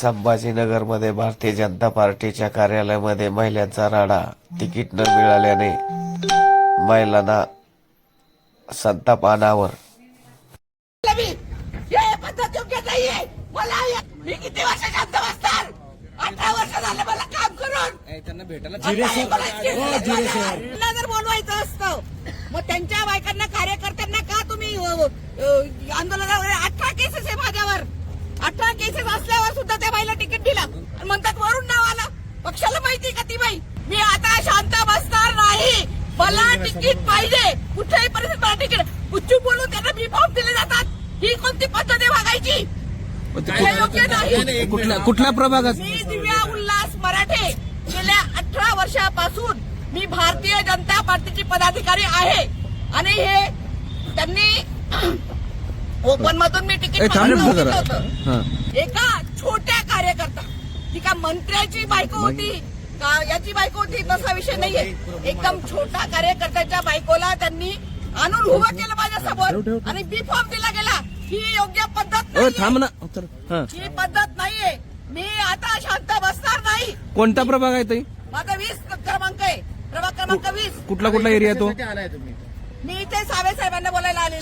संभाजीनगरमध्ये भारतीय जनता पार्टीच्या कार्यालयामध्ये महिलांचा राडा. तिकीट न मिळाल्याने महिलांना संताप अनावर. मी किती वर्ष शांत बसणार? 18 वर्ष झाले मला काम करून. त्यांना भेटायला त्यांना जर बोलवायचं असतं मग त्यांच्या बायकांना कार्यकर्त्यांना का तुम्ही आंदोलनावर 18 केसेस आहे माझ्यावर. 18 केसेस असल्यावर सुद्धा त्या बाईला तिकीट दिला आणि म्हणतात वरून नाव आलं. पक्षाला माहिती का ती बाई? मी आता शांत बसणार नाही. मला तिकीट पाहिजे. कुठल्याही परिस्थितीत मला तिकीट. गुच्चू बोलून त्यांना बी फॉर्म दिले जातात. ही कोणती पद्धत आहे वागायची? योग्य नाही. कुठल्या प्रभागात? मी दिव्या उल्हास मराठे. गेल्या 18 वर्षापासून मी भारतीय जनता पार्टीची पदाधिकारी आहे आणि हे त्यांनी ओपन मधून मी तिकीट होतं. एका छोट्या कार्यकर्ता, ती का मंत्र्याची बायको होती का याची बायको होती तसा विषय नाहीये. एकदम छोटा कार्यकर्त्याच्या बायकोला त्यांनी आणून उभं केलं माझ्यासमोर आणि बी फॉर्म दिला गेला. ही योग्य पद्धत नाही. ही पद्धत नाहीये. मी आता शांत बसणार नाही. कोणता प्रभाग आहे ताई? माझा 20 क्रमांक आहे. प्रभाग क्रमांक 20. कुठला एरिया तो? मी इथे सावे साहेबांना बोलायला आले.